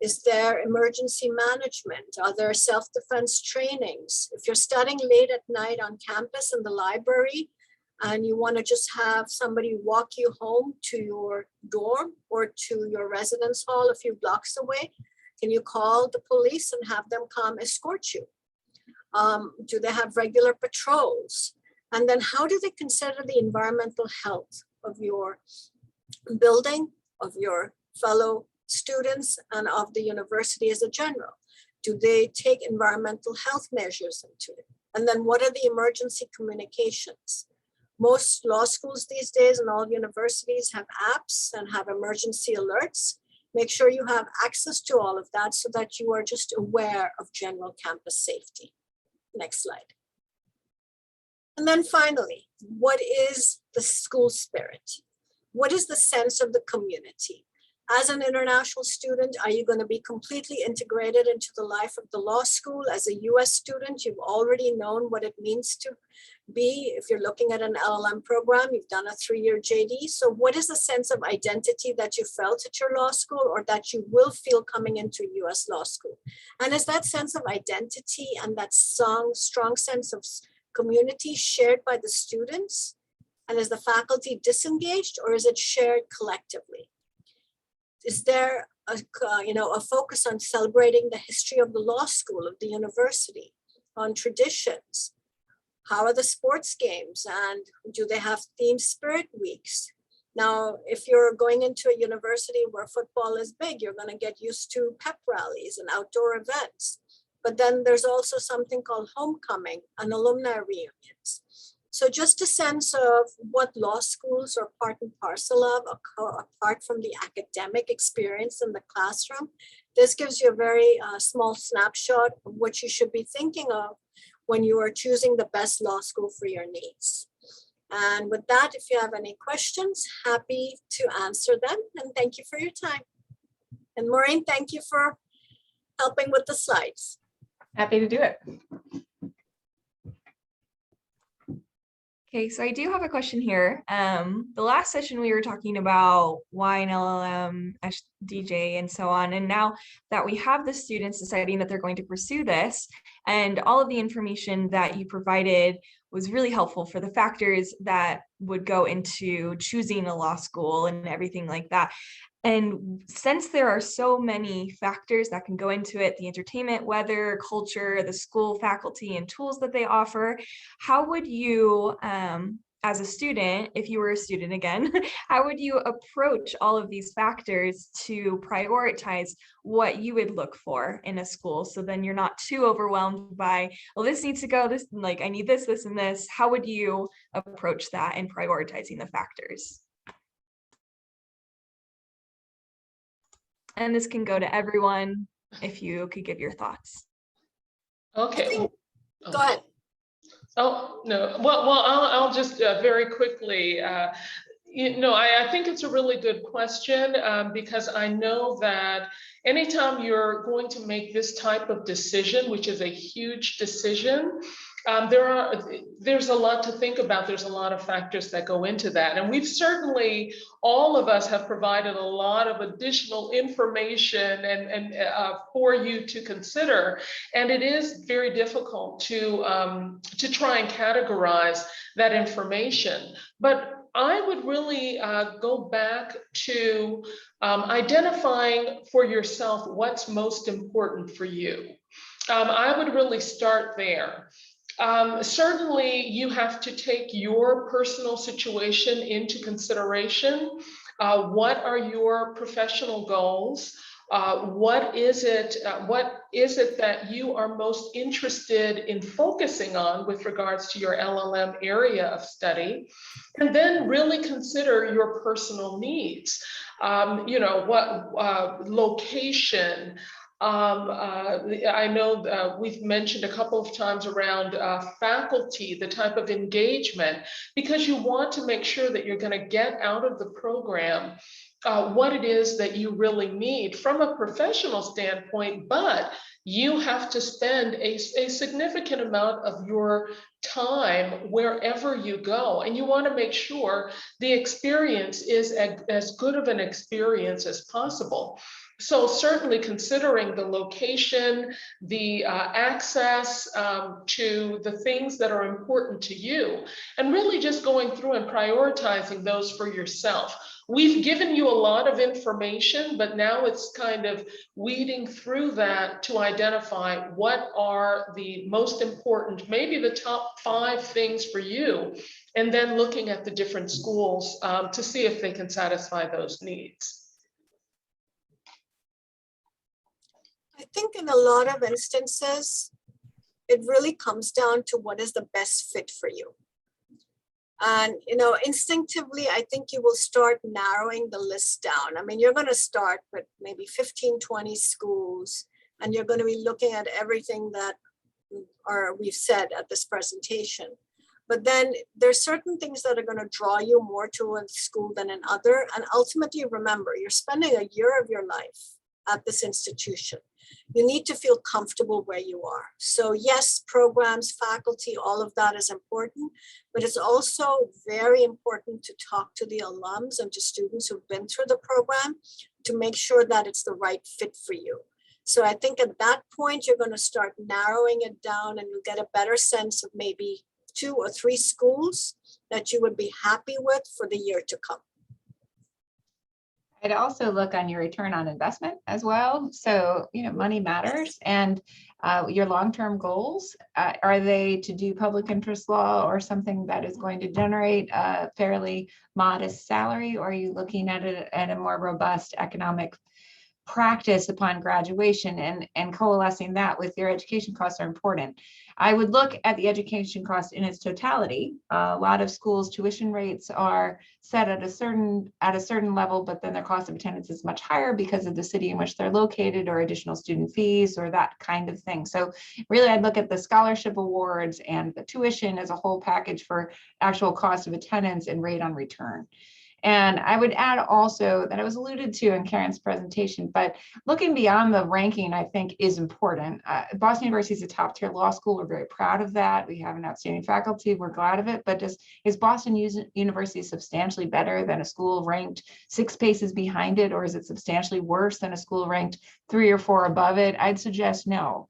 Is there emergency management? Are there self-defense trainings? If you're studying late at night on campus in the library, and you want to just have somebody walk you home to your dorm or to your residence hall a few blocks away, can you call the police and have them come escort you? Do they have regular patrols? And then how do they consider the environmental health of your building, of your fellow students, and of the university as a general? Do they take environmental health measures into it? And then what are the emergency communications? Most law schools these days and all universities have apps and have emergency alerts. Make sure you have access to all of that so that you are just aware of general campus safety. Next slide. And then finally, what is the school spirit? What is the sense of the community? As an international student, are you going to be completely integrated into the life of the law school? As a US student, you've already known what it means to be. If you're looking at an LLM program, you've done a 3-year JD. So what is the sense of identity that you felt at your law school or that you will feel coming into US law school? And is that sense of identity and that strong sense of community shared by the students? And is the faculty disengaged or is it shared collectively? Is there a focus on celebrating the history of the law school, of the university, on traditions? How are the sports games and do they have themed spirit weeks? Now, if you're going into a university where football is big, you're going to get used to pep rallies and outdoor events. But then there's also something called homecoming and alumni reunions. So just a sense of what law schools are part and parcel of, apart from the academic experience in the classroom, This gives you a very small snapshot of what you should be thinking of when you are choosing the best law school for your needs. And with that, if you have any questions, happy to answer them. And thank you for your time. And Maureen, thank you for helping with the slides. Happy to do it. Okay, so I do have a question here. The last session we were talking about why an LLM, DJ, and so on. And now that we have the students deciding that they're going to pursue this, and all of the information that you provided was really helpful for the factors that would go into choosing a law school and everything like that. And since there are so many factors that can go into it, the entertainment, weather, culture, the school faculty and tools that they offer, how would you, as a student, if you were a student again, how would you approach all of these factors to prioritize what you would look for in a school? So then you're not too overwhelmed by, well, this needs to go, this, like, I need this, this, and this. How would you approach that in prioritizing the factors? And this can go to everyone, if you could give your thoughts. Okay. Go ahead. Oh, no. Well, I'll just very quickly, I think it's a really good question because I know that anytime you're going to make this type of decision, which is a huge decision, there's a lot to think about. There's a lot of factors that go into that. And we've certainly, all of us have provided a lot of additional information and for you to consider. And it is very difficult to try and categorize that information. But I would really go back to identifying for yourself what's most important for you. I would really start there. Certainly, you have to take your personal situation into consideration. What are your professional goals? What is it that you are most interested in focusing on with regards to your LLM area of study? And then really consider your personal needs. What location, I know we've mentioned a couple of times around faculty, the type of engagement, because you want to make sure that you're going to get out of the program what it is that you really need from a professional standpoint, but you have to spend a significant amount of your time wherever you go. And you want to make sure the experience is as good of an experience as possible. So certainly considering the location, the access to the things that are important to you, and really just going through and prioritizing those for yourself. We've given you a lot of information, but now it's kind of weeding through that to identify what are the most important, maybe the top 5 things for you, and then looking at the different schools to see if they can satisfy those needs. I think in a lot of instances, it really comes down to what is the best fit for you. And, instinctively, I think you will start narrowing the list down. I mean, you're going to start with maybe 15, 20 schools, and you're going to be looking at everything that we've said at this presentation. But then there's certain things that are going to draw you more to a school than another. And ultimately, remember, you're spending a year of your life at this institution. You need to feel comfortable where you are. So yes, programs, faculty, all of that is important, but it's also very important to talk to the alums and to students who've been through the program to make sure that it's the right fit for you. So I think at that point, you're going to start narrowing it down and you'll get a better sense of maybe 2 or 3 schools that you would be happy with for the year to come. I'd also look on your return on investment as well. So, money matters, and your long-term goals, are they to do public interest law or something that is going to generate a fairly modest salary, or are you looking at it at a more robust economic practice upon graduation, and coalescing that with your education costs are important. I would look at the education cost in its totality. A lot of schools' tuition rates are set at a certain level, but then their cost of attendance is much higher because of the city in which they're located, or additional student fees, or that kind of thing. So really, I'd look at the scholarship awards and the tuition as a whole package for actual cost of attendance and rate on return. And I would add also that it was alluded to in Karen's presentation, but looking beyond the ranking, I think, is important. Boston University is a top tier law school. We're very proud of that. We have an outstanding faculty. We're glad of it. But is Boston University substantially better than a school ranked 6 paces behind it? Or is it substantially worse than a school ranked 3 or 4 above it? I'd suggest no.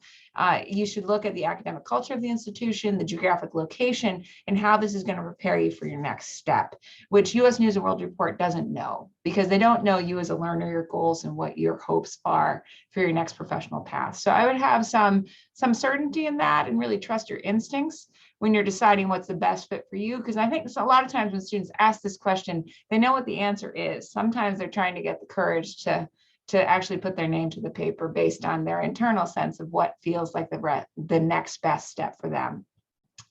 You should look at the academic culture of the institution, the geographic location, and how this is going to prepare you for your next step, which U.S. News and World Report doesn't know, because they don't know you as a learner, your goals, and what your hopes are for your next professional path. So I would have some certainty in that, and really trust your instincts when you're deciding what's the best fit for you. Because I think a lot of times when students ask this question, they know what the answer is. Sometimes they're trying to get the courage to actually put their name to the paper based on their internal sense of what feels like the next best step for them.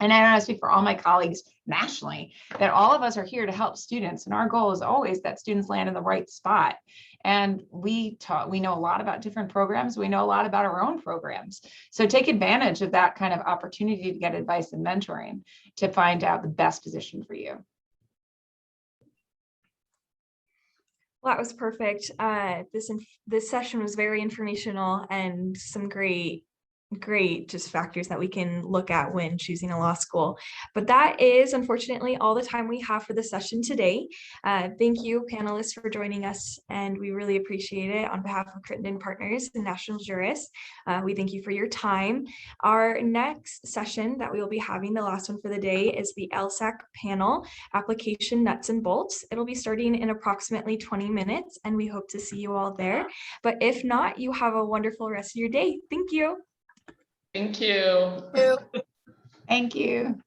And I want to speak for all my colleagues nationally that all of us are here to help students. And our goal is always that students land in the right spot. And we know a lot about different programs. We know a lot about our own programs. So take advantage of that kind of opportunity to get advice and mentoring to find out the best position for you. Well, that was perfect. This session was very informational, and some great just factors that we can look at when choosing a law school. But that is unfortunately all the time we have for the session today. Thank you, panelists, for joining us, and we really appreciate it. On behalf of Crittenden Partners and National Jurist, we thank you for your time. Our next session that we will be having, the last one for the day, is the LSAC panel, Application Nuts and Bolts. It'll be starting in approximately 20 minutes, and we hope to see you all there. But if not, you have a wonderful rest of your day. Thank you. Thank you. Thank you.